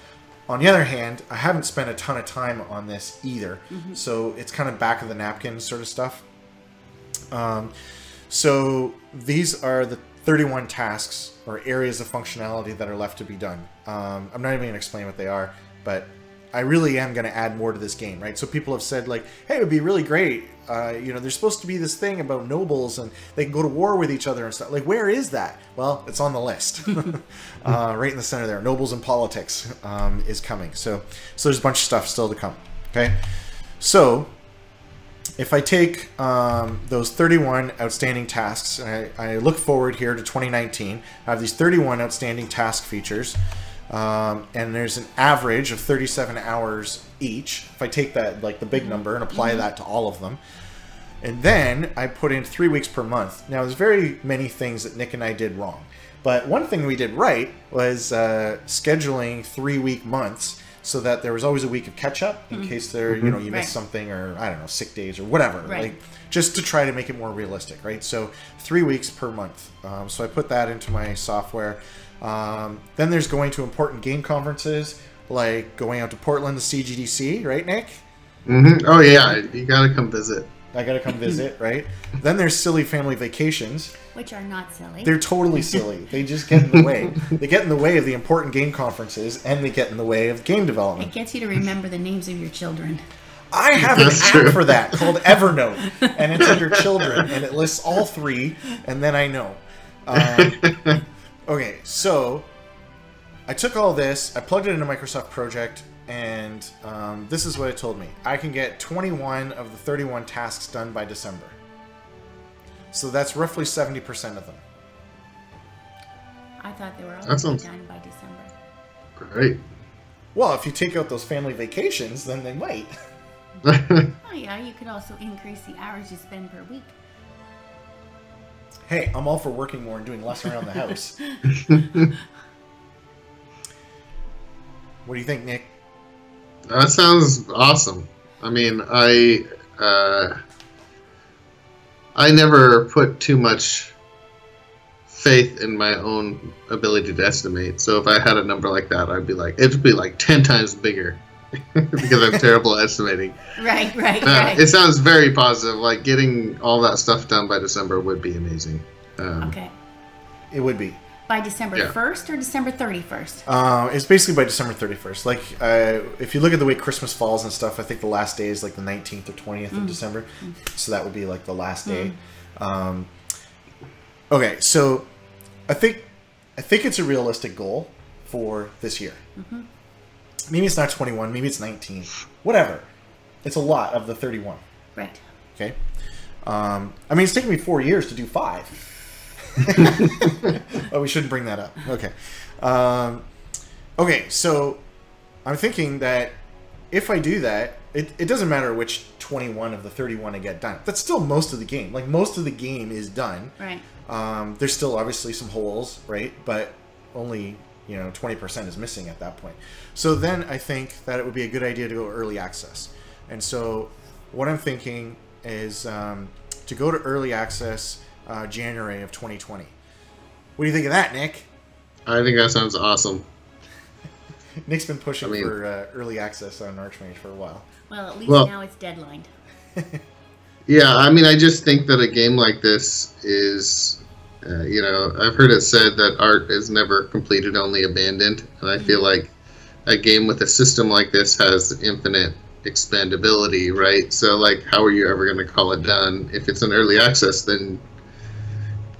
On the other hand, I haven't spent a ton of time on this either. So it's kind of back of the napkin sort of stuff. So these are the 31 tasks or areas of functionality that are left to be done. I'm not even going to explain what they are, but I really am going to add more to this game, right? So people have said like, hey, it would be really great. There's supposed to be this thing about nobles and they can go to war with each other and stuff. Like, where is that? Well, it's on the list. Right in the center there. Nobles and politics is coming. So there's a bunch of stuff still to come. Okay. So if I take those 31 outstanding tasks, and I look forward here to 2019, I have these 31 outstanding task features. And there's an average of 37 hours each. If I take that, like the big number, and apply that to all of them, and then I put in 3 weeks per month. Now, there's very many things that Nick and I did wrong, but one thing we did right was scheduling 3-week months so that there was always a week of catch up in case there, you missed something, or I don't know, sick days or whatever, like just to try to make it more realistic, right? So 3 weeks per month. So I put that into my software. Then there's going to important game conferences, like going out to Portland to CGDC, right, Nick? Oh, yeah. You got to come visit. I got to come visit, right? Then there's silly family vacations. Which are not silly. They're totally silly. They just get in the way. They get in the way of the important game conferences, and they get in the way of game development. It gets you to remember the names of your children. I have an app for that called Evernote, and it's under children, and it lists all 3, and then I know. Okay, so I took all this, I plugged it into Microsoft Project, and this is what it told me. I can get 21 of the 31 tasks done by December. So that's roughly 70% of them. I thought they were all done by December. Great. Well, if you take out those family vacations, then they might. Oh yeah, you could also increase the hours you spend per week. Hey, I'm all for working more and doing less around the house. What do you think, Nick? That sounds awesome. I mean, I never put too much faith in my own ability to estimate. So if I had a number like that, I'd be like, it'd be like 10 times bigger because I'm terrible at estimating. Right. It sounds very positive. Like getting all that stuff done by December would be amazing. Okay. It would be. By December 1st or December 31st? It's basically by December 31st. Like, if you look at the way Christmas falls and stuff, I think the last day is like the 19th or 20th of December. So that would be like the last day. Okay, so I think it's a realistic goal for this year. Maybe it's not 21, maybe it's 19. Whatever. It's a lot of the 31. Right. Okay. I mean, it's taken me 4 years to do 5. Oh, we shouldn't bring that up. Okay. Okay, so I'm thinking that if I do that, it doesn't matter which 21 of the 31 I get done. That's still most of the game. Like, most of the game is done. Right. There's still obviously some holes, right? But only, 20% is missing at that point. So then I think that it would be a good idea to go early access. And so what I'm thinking is to go to early access January of 2020. What do you think of that, Nick? I think that sounds awesome. Nick's been pushing for early access on Archmage for a while. Well, at least now it's deadlined. Yeah, I mean, I just think that a game like this is, I've heard it said that art is never completed, only abandoned. And I feel like a game with a system like this has infinite expandability, right? So, like, how are you ever going to call it done? If it's an early access, then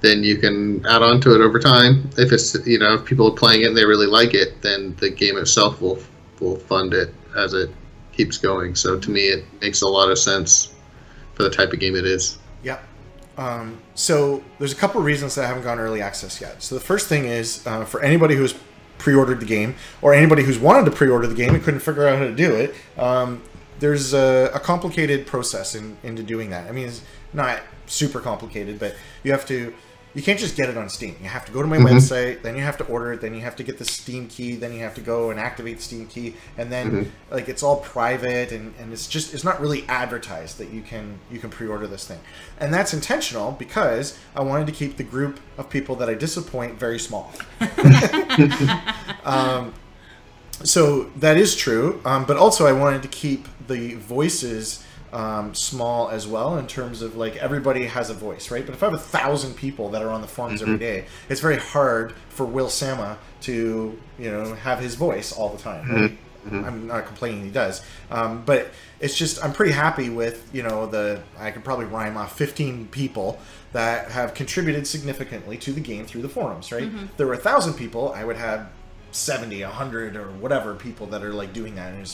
you can add on to it over time. If it's, if people are playing it and they really like it, then the game itself will fund it as it keeps going. So to me, it makes a lot of sense for the type of game it is. Yep. So there's a couple of reasons that I haven't gone early access yet. So the first thing is for anybody who's pre-ordered the game, or anybody who's wanted to pre-order the game and couldn't figure out how to do it, there's a complicated process into doing that. I mean, it's not super complicated, but you can't just get it on Steam. You have to go to my website, then you have to order it, then you have to get the Steam key, then you have to go and activate the Steam key, and then like it's all private and it's not really advertised that you can pre-order this thing. And that's intentional because I wanted to keep the group of people that I disappoint very small. So that is true, but also I wanted to keep the voices small as well, in terms of like everybody has a voice, right? But if I have 1,000 people that are on the forums every day, it's very hard for Will Sama to have his voice all the time, right? I'm not complaining he does, but it's just I'm pretty happy with I could probably rhyme off 15 people that have contributed significantly to the game through the forums, right? If there were 1,000 people, I would have 70, 100, or whatever people that are like doing that. And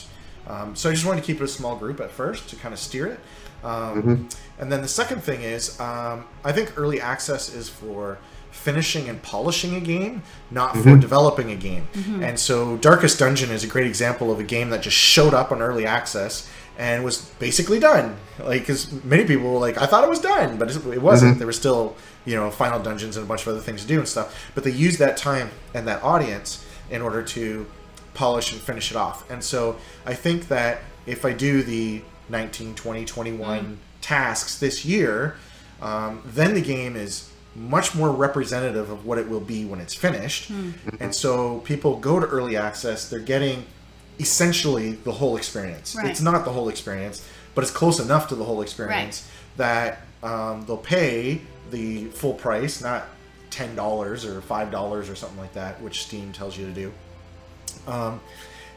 so I just wanted to keep it a small group at first to kind of steer it. And then the second thing is I think early access is for finishing and polishing a game, not for developing a game. And so Darkest Dungeon is a great example of a game that just showed up on early access and was basically done. Like, because many people were like, I thought it was done, but it wasn't. There were still, final dungeons and a bunch of other things to do and stuff. But they used that time and that audience in order to polish and finish it off. And so I think that if I do the 19, 20, 21 tasks this year, then the game is much more representative of what it will be when it's finished. And so people go to early access, they're getting essentially the whole experience. Right. It's not the whole experience, but it's close enough to the whole experience that they'll pay the full price, not $10 or $5 or something like that, which Steam tells you to do.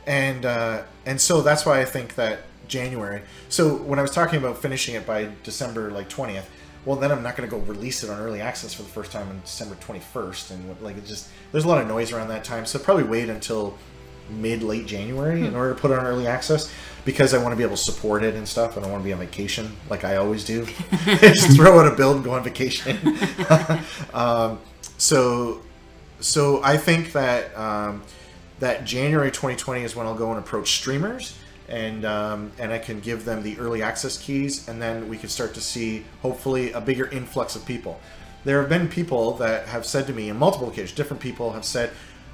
And so that's why I think that January. So when I was talking about finishing it by December 20th, well, then I'm not going to go release it on early access for the first time on December 21st, and there's a lot of noise around that time. So probably wait until late January in order to put it on early access, because I want to be able to support it and stuff. I don't want to be on vacation like I always do. Just throw out a build and go on vacation. So I think that that January 2020 is when I'll go and approach streamers, and I can give them the early access keys, and then we can start to see hopefully a bigger influx of people. there have been people that have said to me in multiple occasions, different people have said,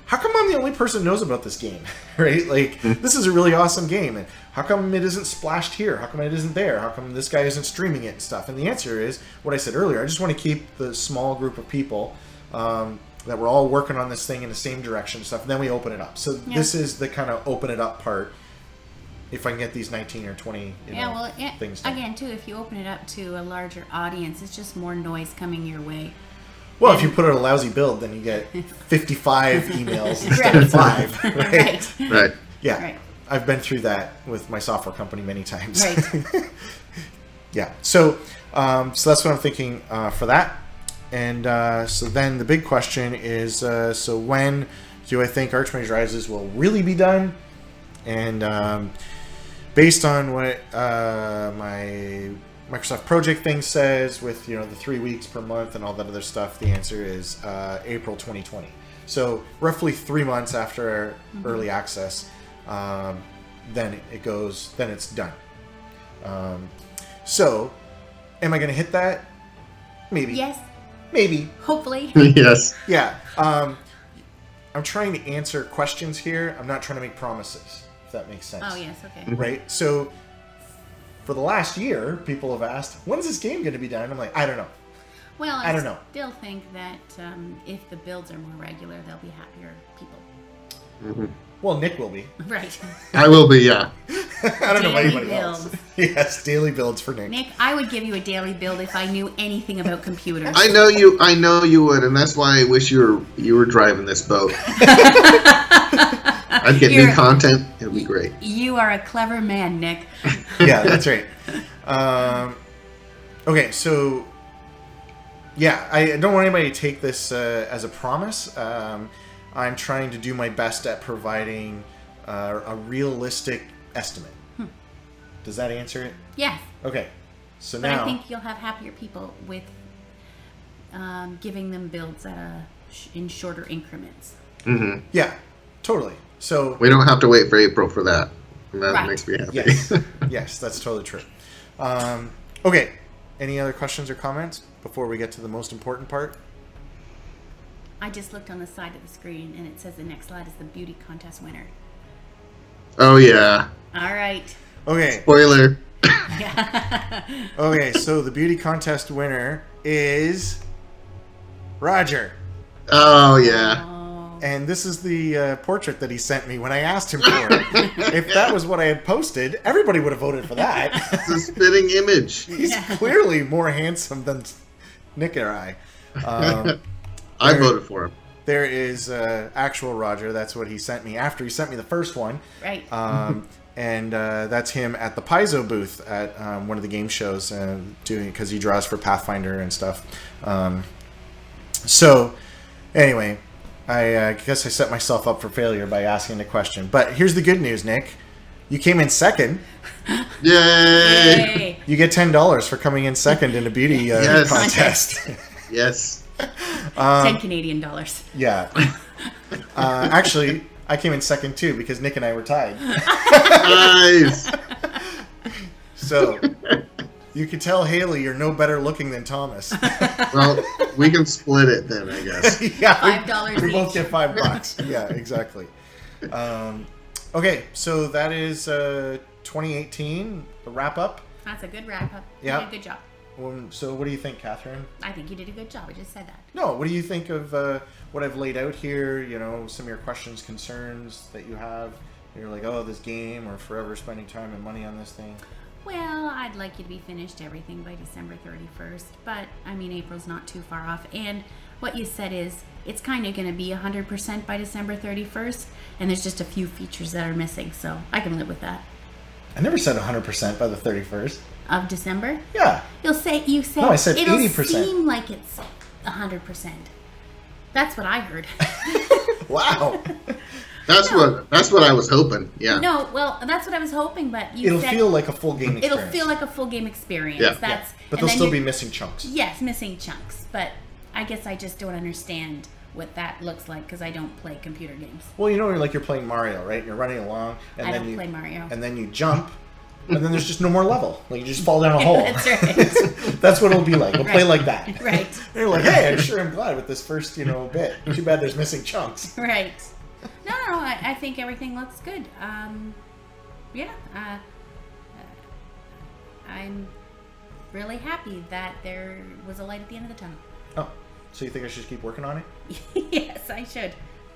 how come I'm the only person who knows about this game? Right? Like, this is a really awesome game. And how come it isn't splashed here? How come it isn't there? How come this guy isn't streaming it and stuff? And the answer is what I said earlier. I just want to keep the small group of people that we're all working on this thing in the same direction and stuff. And then we open it up. So this is the kind of open it up part. If I can get these 19 or 20 things done. Again, too, if you open it up to a larger audience, it's just more noise coming your way. Well, if you put out a lousy build, then you get 55 emails instead of 5. Right? Right. Yeah. Right. I've been through that with my software company many times. Right. Yeah. So that's what I'm thinking for that. And so then the big question is, so when do I think Archmage Rises will really be done? And based on what my Microsoft project thing says, with the 3 weeks per month and all that other stuff, the answer is April 2020. So roughly 3 months after early access, then it's done. So, am I going to hit that? Maybe. Yes. Maybe. Hopefully. Yes. Yeah. I'm trying to answer questions here. I'm not trying to make promises, if that makes sense. Oh, yes. Okay. Right? So, for the last year, people have asked, when's this game going to be done? I'm like, I don't know. Well, I don't know. still think that if the builds are more regular, they'll be happier people. Mm-hmm. Well, Nick will be. Right. I will be, yeah. I don't know about anybody else. Yes, daily builds for Nick. Nick, I would give you a daily build if I knew anything about computers. I know you would, and that's why I wish you were driving this boat. I'd get new content. It'd be great. You are a clever man, Nick. Yeah, that's right. Okay, so yeah, I don't want anybody to take this as a promise. I'm trying to do my best at providing a realistic estimate. Does that answer it? Yes. Okay. So But now I think you'll have happier people with giving them builds in shorter increments. Mm-hmm. Yeah, totally. So we don't have to wait for April for that. And that Right. makes me happy. yes, yes, that's totally true. Okay. Any other questions or comments before we get to the most important part? I just looked on the side of the screen and it says the next slide is the beauty contest winner. Oh yeah. All right. Okay. Spoiler. Okay, so the beauty contest winner is Roger. Oh yeah. Oh. And this is the portrait that he sent me when I asked him for it. If that was what I had posted, everybody would have voted for that. It's a spitting image. He's clearly more handsome than Nick or I. I voted for him. There is actual Roger. That's what he sent me after he sent me the first one. Right. And that's him at the Paizo booth at one of the game shows, doing because he draws for Pathfinder and stuff. So, anyway, I guess I set myself up for failure by asking the question. But here's the good news, Nick. You came in second. Yay! Yay. You get $10 for coming in second in a beauty Yes. contest. Yes. 10 Canadian dollars. Yeah. Actually, I came in second too because Nick and I were tied. Nice. So you can tell Haley you're no better looking than Thomas. Well, we can split it then, I guess. Yeah, $5 we both each. get $5. Yeah, exactly. Okay, so that is 2018, the wrap up. That's a good wrap up. You Yeah. did a good job. So what do you think, Catherine? I think you did a good job. I just said that. No, what do you think of what I've laid out here? You know, some of your questions, concerns that you have. You're like, oh, this game, or forever spending time and money on this thing. Well, I'd like you to be finished everything by December 31st, but I mean, April's not too far off. And what you said is it's kind of going to be 100% by December 31st, and there's just a few features that are missing, so I can live with that. I never said 100% by the 31st. Of December? Yeah. You said No, I said it'll 80%. seem like it's 100%. That's what I heard. Wow. That's what I was hoping. Yeah. No, well, that's what I was hoping, but you It'll said feel like a full game experience. it'll feel like a full game experience. Yeah. That's But and there'll then still you're- be missing chunks. Yes, missing chunks, but I guess I just don't understand what that looks like because I don't play computer games. Well, you know, you're playing Mario, right? You're running along, and I then don't you play Mario. and then you jump, and then there's just no more level. Like you just fall down a hole. That's right. That's what it'll be like. We'll play like that. Right. And you're like, hey, I sure am glad with this first, bit. Too bad there's missing chunks. Right. No, I think everything looks good. Yeah. I'm really happy that there was a light at the end of the tunnel. Oh, so you think I should keep working on it? Yes, I should.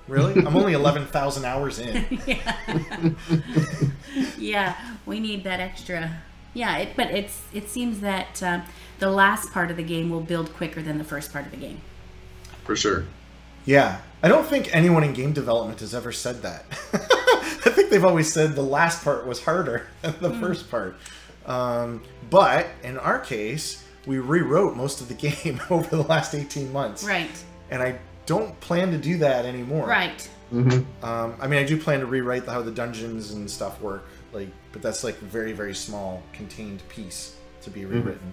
Really? I'm only 11,000 hours in. Yeah. Yeah, we need that extra. Yeah, but it seems that the last part of the game will build quicker than the first part of the game. For sure. Yeah. I don't think anyone in game development has ever said that. I think they've always said the last part was harder than the first part. But in our case, we rewrote most of the game over the last 18 months. Right. And I don't plan to do that anymore. Right. Mm-hmm. I mean, I do plan to rewrite how the dungeons and stuff work, but that's like a very, very small, contained piece to be rewritten.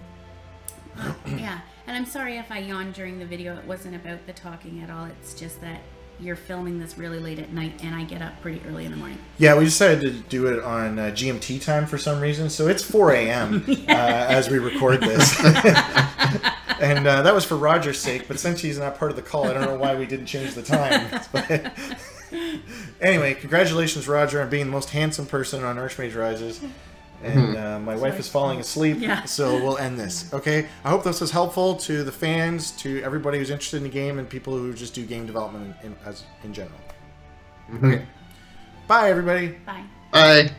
Yeah, and I'm sorry if I yawned during the video. It wasn't about the talking at all. It's just that you're filming this really late at night, and I get up pretty early in the morning. Yeah, we decided to do it on GMT time for some reason, so it's 4 a.m. As we record this. And that was for Roger's sake, but since he's not part of the call, I don't know why we didn't change the time. But anyway, congratulations, Roger, on being the most handsome person on Archmage Rises. And my wife is falling asleep, so we'll end this. Okay? I hope this was helpful to the fans, to everybody who's interested in the game, and people who just do game development in general. Okay. Bye, everybody. Bye. Bye.